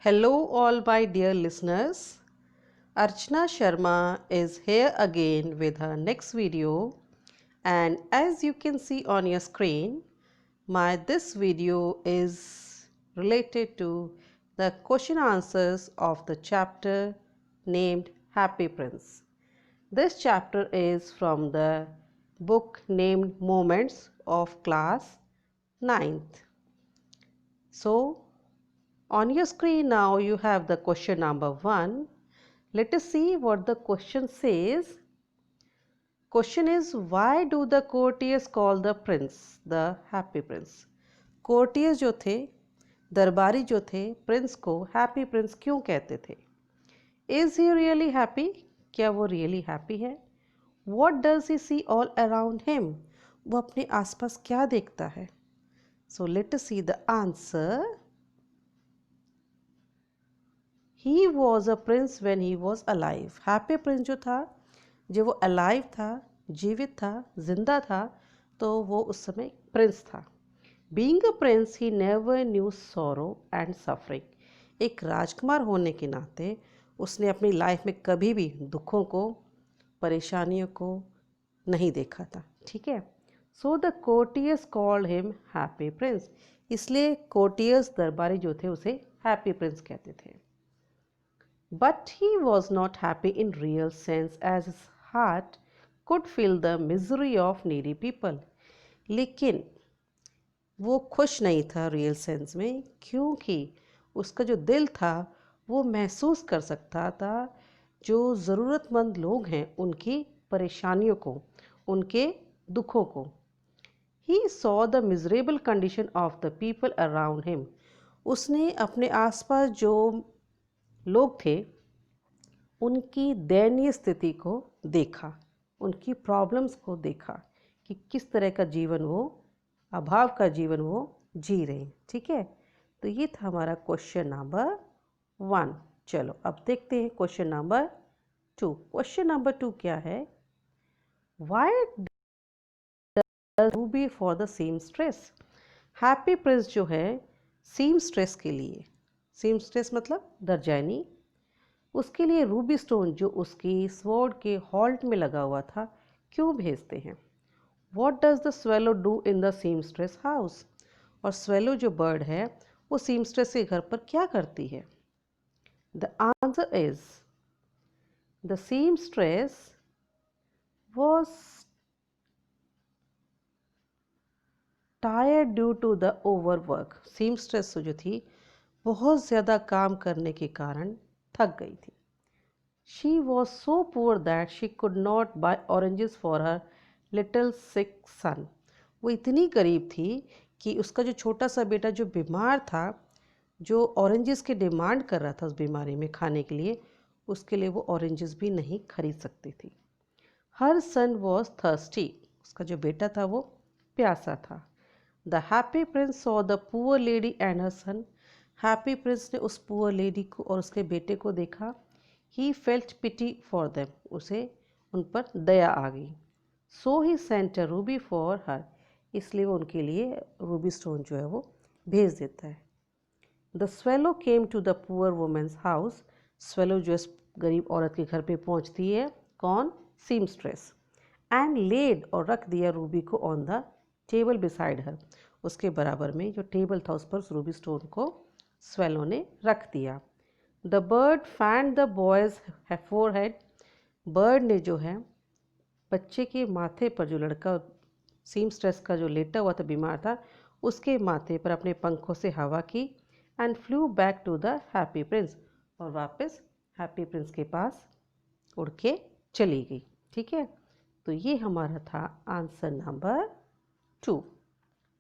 Hello, all my dear listeners. Archana Sharma is here again with her next video, and as you can see on your screen, this video is related to the question answers of the chapter named Happy Prince. This chapter is from the book named Moments of Class 9th. So, on your screen now you have the question number 1. Let us see what the question says. Question is, why do the courtiers call the prince the happy prince? Courtiers जो थे, दरबारी जो थे, Prince को happy Prince क्यों कहते थे? Is he really happy? क्या वो really happy है? What does he see all around him? वो अपने आसपास क्या देखता है? So let us see the answer. He was a prince when he was alive. Happy prince जो था, जब वो alive था, जीवित था, जिंदा था, तो वो उस समय प्रिंस था. Being a prince, he never knew sorrow and suffering. एक राजकुमार होने के नाते उसने अपनी लाइफ में कभी भी दुखों को, परेशानियों को नहीं देखा था. ठीक है. So the courtiers called him happy prince. इसलिए courtiers दरबारी जो थे उसे happy prince कहते थे. But he was not happy in real sense, as his heart could feel the misery of needy people. लेकिन वो खुश नहीं था रियल सेंस में, क्योंकि उसका जो दिल था वो महसूस कर सकता था जो ज़रूरतमंद लोग हैं उनकी परेशानियों को, उनके दुखों को. He saw the miserable condition of the people around him. उसने अपने आसपास जो लोग थे उनकी दयनीय स्थिति को देखा, उनकी प्रॉब्लम्स को देखा कि किस तरह का जीवन वो, अभाव का जीवन वो जी रहे हैं. ठीक है. तो ये था हमारा क्वेश्चन नंबर 1. चलो अब देखते हैं क्वेश्चन नंबर 2. क्वेश्चन नंबर 2 क्या है? Why does Ruby for the seamstress? Happy prince जो है सीमस्ट्रेस के लिए, सीमस्ट्रेस मतलब दर्जानी, उसके लिए रूबी स्टोन जो उसकी स्वॉर्ड के हॉल्ट में लगा हुआ था क्यों भेजते हैं? What does the swallow do in the seamstress house? और स्वेलो जो बर्ड है वो सीमस्ट्रेस के घर पर क्या करती है? The answer is the seamstress was tired due to the overwork. सीमस्ट्रेस जो थी बहुत ज़्यादा काम करने के कारण थक गई थी. She was so poor that she could not buy oranges for her little sick son. वो इतनी गरीब थी कि उसका जो छोटा सा बेटा जो बीमार था, जो ऑरेंजेस की डिमांड कर रहा था उस बीमारी में खाने के लिए, उसके लिए वो ऑरेंजेस भी नहीं खरीद सकती थी. Her son was thirsty. उसका जो बेटा था वो प्यासा था. The happy prince saw the poor lady and her son. Happy prince ने उस poor lady को और उसके बेटे को देखा. He felt pity for them. उसे उन पर दया आ गई. So he sent a ruby for her. इसलिए वो उनके लिए रूबी स्टोन जो है वो भेज देता है. The swallow came to the poor woman's house. Swallow जो इस गरीब औरत के घर पे पहुंचती है. कौन? Seamstress. And laid और रख दिया रूबी को on the table beside her. उसके बराबर में जो टेबल था उस पर रूबी स्टोन को स्वेलो ने रख दिया. The bird fanned the boy's forehead. Bird ने जो है बच्चे के माथे पर, जो लड़का सीमस्ट्रेस का जो लेटा हुआ था बीमार था, उसके माथे पर अपने पंखों से हवा की. And flew back to the happy prince. और वापस हैप्पी प्रिंस के पास उड़ के चली गई. ठीक है. तो ये हमारा था आंसर नंबर 2.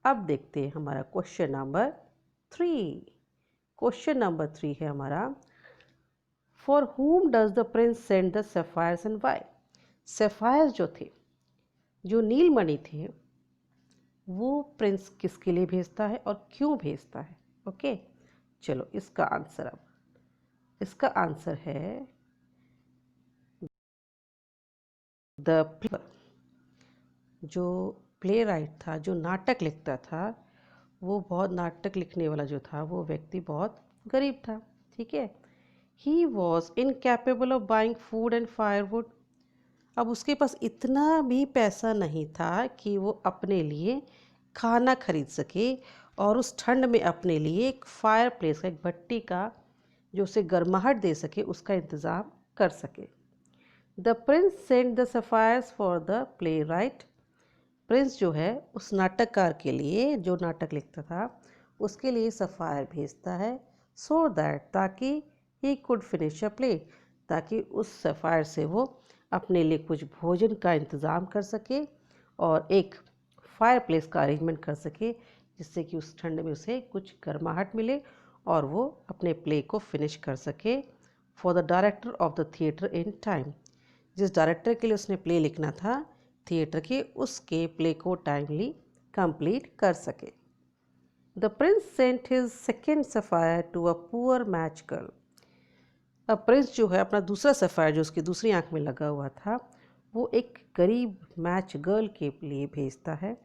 अब देखते हैं हमारा क्वेश्चन नंबर 3. क्वेश्चन नंबर 3 है हमारा, For whom does the prince send the sapphires and why? sapphires जो थे, जो नीलमणि थे, वो प्रिंस किसके लिए भेजता है और क्यों भेजता है? ओके. चलो इसका आंसर, अब इसका आंसर है द जो प्ले राइट था, जो नाटक लिखता था, वो बहुत नाटक लिखने वाला जो था वो व्यक्ति बहुत गरीब था. ठीक है। He was incapable of buying food and firewood. अब उसके पास इतना भी पैसा नहीं था कि वो अपने लिए खाना खरीद सके और उस ठंड में अपने लिए एक फायर प्लेस का, एक भट्टी का जो उसे गर्माहट दे सके, उसका इंतज़ाम कर सके। The Prince send the sapphires for the play right. Prince जो है उस नाटककार के लिए, जो नाटक लिखता था, उसके लिए सफ़ायर भेजता है, सो दैट, ताकि he could finish a play, ताकि उस सफ़ायर से वो अपने लिए कुछ भोजन का इंतज़ाम कर सके और एक फायर प्लेस का अरेंजमेंट कर सके, जिससे कि उस ठंड में उसे कुछ गर्माहट मिले और वो अपने प्ले को फिनिश कर सके। For the director of the theatre in time, जिस डायरेक्टर के लिए उसने प्ले लिखना था थिएटर के, उसके प्ले को टाइमली कंप्लीट कर सके। The prince sent his second sapphire to a poor match girl. अब प्रिंस जो है अपना दूसरा सफ़ायर जो उसकी दूसरी आंख में लगा हुआ था, वो एक गरीब मैच गर्ल के लिए भेजता है।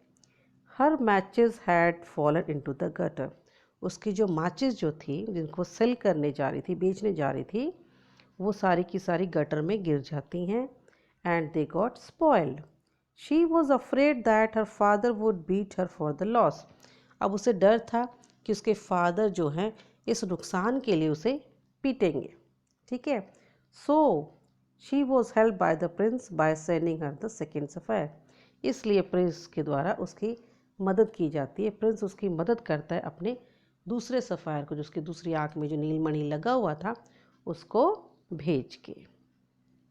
Her matches had fallen into the gutter. उसकी जो मैचेस जो थी, जिनको सेल करने जा रही थी, बेचने जा रही थी, वो सारी की सारी गटर में गिर जाती हैं। And they got spoiled. She was afraid that her father would beat her for the loss. अब उसे डर था कि उसके फादर जो हैं इस नुकसान के लिए उसे पीटेंगे, ठीक है। So she was help by the Prince by sending her the second sapphire. इसलिए प्रिंस के द्वारा उसकी मदद की जाती है। प्रिंस उसकी मदद करता है अपने दूसरे सफ़ायर को, जो उसकी दूसरी आंख में जो नीलमणि लगा हुआ था, उसको भेज के।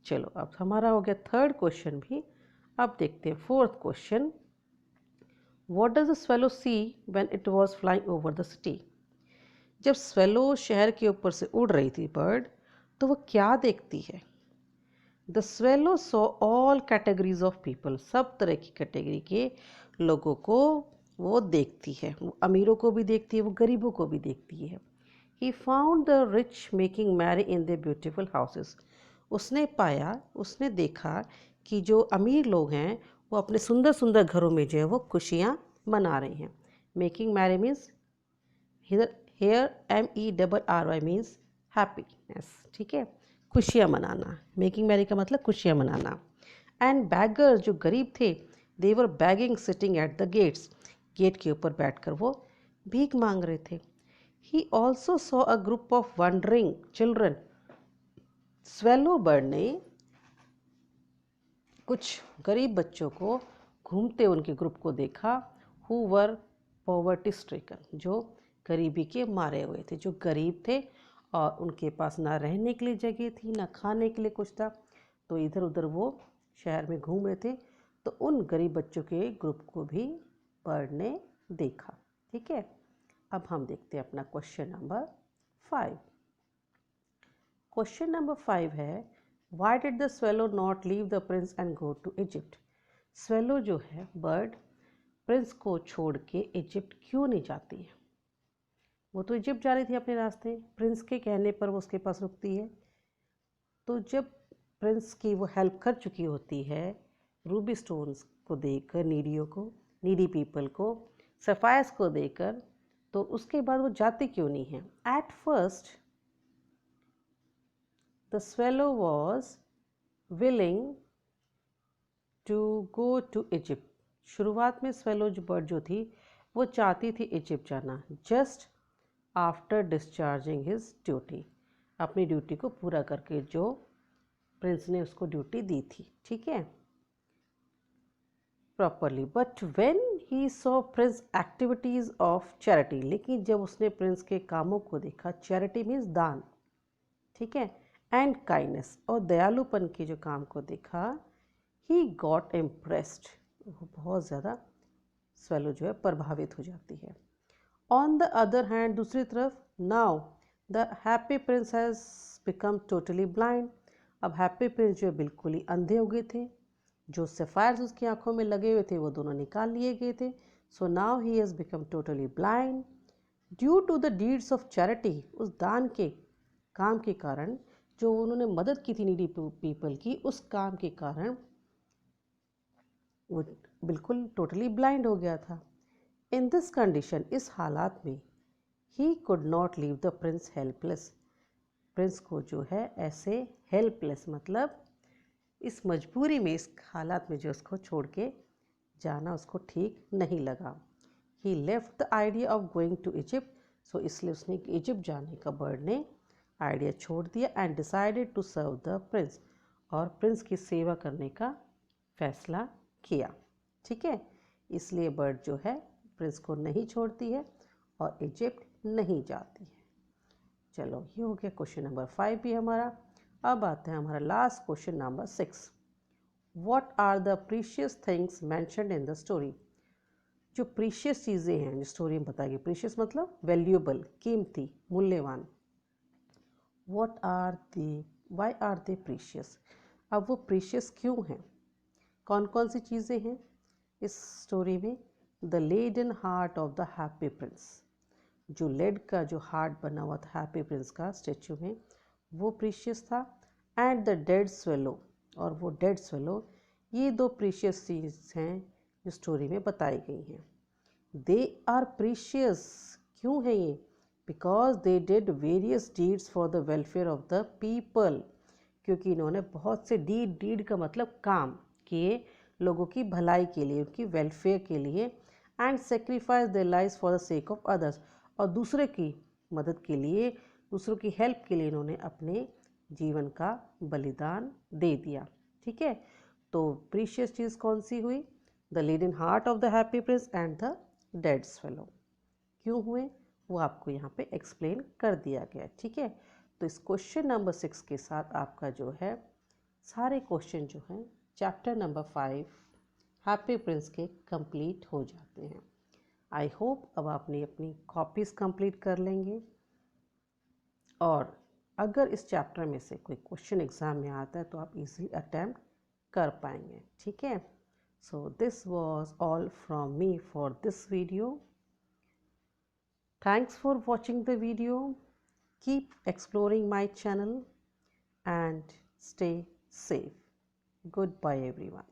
चलो अब हमारा हो गया थर्ड क्वेश्चन भी। अब देखते हैं fourth question. What does the swallow see when it was flying over the city. जब स्वेलो शहर के ऊपर से उड़ रही थी बर्ड, तो वो क्या देखती है? The swallow saw all categories of people. सब तरह की कैटेगरी के लोगों को वो देखती है। वो अमीरों को भी देखती है, वो गरीबों को भी देखती है। He found the rich making merry in the beautiful houses. उसने देखा कि जो अमीर लोग हैं वो अपने सुंदर सुंदर घरों में जो है वो खुशियाँ मना रहे हैं। Making merry means here MERRY means happiness, ठीक है, खुशियाँ मनाना। मेकिंग मैरी का मतलब खुशियाँ मनाना। एंड बैगर, जो गरीब थे, they were begging sitting at the gates. Gate के ऊपर बैठकर वो भीख मांग रहे थे। He also saw a group of wandering children. Swallow bird ने कुछ गरीब बच्चों को घूमते उनके ग्रुप को देखा। हु वर पॉवर्टी स्ट्रिकन, जो गरीबी के मारे हुए थे, जो गरीब थे और उनके पास ना रहने के लिए जगह थी, ना खाने के लिए कुछ था, तो इधर उधर वो शहर में घूम रहे थे। तो उन गरीब बच्चों के ग्रुप को भी बर्ड ने देखा, ठीक है। अब हम देखते हैं अपना क्वेश्चन नंबर 5। क्वेश्चन नंबर 5 है, why did the swallow not leave the prince and go to Egypt. Swallow जो है बर्ड, प्रिंस को छोड़ के इजिप्ट क्यों नहीं जाती है? वो तो इजिप्ट जा रही थी अपने रास्ते, प्रिंस के कहने पर वो उसके पास रुकती है। तो जब प्रिंस की वो हेल्प कर चुकी होती है, रूबी स्टोन्स को देकर, नीडी पीपल को, सफायर्स को देकर, तो उसके बाद वो जाती क्यों नहीं है? At first the swallow was willing to go to Egypt. शुरुआत में स्वेलो जो बर्ड जो थी वो चाहती थी इजिप्ट जाना, just after discharging his duty, अपनी ड्यूटी को पूरा करके, जो प्रिंस ने उसको ड्यूटी दी थी, ठीक है, properly. But when he saw Prince activities of charity, लेकिन जब उसने प्रिंस के कामों को देखा, चैरिटी मीन्स दान, ठीक है, एंड काइंडनेस, और दयालुपन के जो काम को देखा, ही गॉट इम्प्रेस्ड, वो बहुत ज़्यादा स्वेलो जो है प्रभावित हो जाती है। ऑन द अदर हैंड, दूसरी तरफ, now the happy Prince has become totally blind. अब हैप्पी प्रिंस जो है बिल्कुल ही अंधे हो गए थे। जो सफ़ायर्स उसकी आंखों में लगे हुए थे वो दोनों निकाल लिए गए थे। So now he has become totally blind due to the deeds of charity. उस दान के काम के कारण, जो उन्होंने मदद की थी नीडी पीपल की, उस काम के कारण वो बिल्कुल टोटली ब्लाइंड हो गया था। इन दिस कंडीशन, इस हालात में, he could not leave the Prince helpless. Prince को जो है ऐसे हेल्पलेस मतलब इस मजबूरी में, इस हालात में जो उसको छोड़ के जाना उसको ठीक नहीं लगा। He left the idea of going to Egypt, so इसलिए उसने इजिप्ट जाने का बर्ड ने आइडिया छोड़ दिया। And decided to serve the prince, और प्रिंस की सेवा करने का फैसला किया। ठीक है, इसलिए बर्ड जो है प्रिंस को नहीं छोड़ती है और इजिप्ट नहीं जाती है। चलो ये हो गया क्वेश्चन नंबर 5 भी हमारा। अब आते हैं हमारा last question number 6। What are the precious things mentioned in the story. जो प्रीशियस चीज़ें हैं जो स्टोरी में बताई गई, प्रीशियस मतलब वैल्यूएबल, कीमती, मूल्यवान। What are they, why are they precious. अब वो प्रीशियस क्यों हैं, कौन कौन सी चीज़ें हैं इस स्टोरी में। The leaden heart of the happy prince, जो लेड का जो हार्ट बना हुआ था हैप्पी प्रिंस का स्टेचू में, वो प्रीशियस था। एंड द डेड स्वेलो, और वो डेड स्वेलो, ये दो प्रीशियस चीज़ हैं जो स्टोरी में बताई गई हैं। दे आर प्रीशियस, क्यों है ये, because they did various deeds for the welfare of the people, क्योंकि इन्होंने बहुत से डीड का मतलब काम किए लोगों की भलाई के लिए, उनकी वेलफेयर के लिए। And sacrifice their lives for the sake of others, और दूसरे की मदद के लिए, दूसरों की हेल्प के लिए इन्होंने अपने जीवन का बलिदान दे दिया। ठीक है, तो प्रीशियस चीज़ कौन सी हुई, the leading heart of the happy Prince and the dead swallow. क्यों हुए वो आपको यहाँ पे एक्सप्लेन कर दिया गया। ठीक है, तो इस क्वेश्चन नंबर 6 के साथ आपका जो है सारे क्वेश्चन जो हैं चैप्टर नंबर 5 हैप्पी प्रिंस के कंप्लीट हो जाते हैं। आई होप अब आपने अपनी कॉपीज़ कंप्लीट कर लेंगे, और अगर इस चैप्टर में से कोई क्वेश्चन एग्ज़ाम में आता है तो आप इजीली अटैम्प्ट कर पाएंगे। ठीक है, so this was all from me for this video. Thanks for watching the video. Keep exploring my channel and stay safe. Goodbye everyone.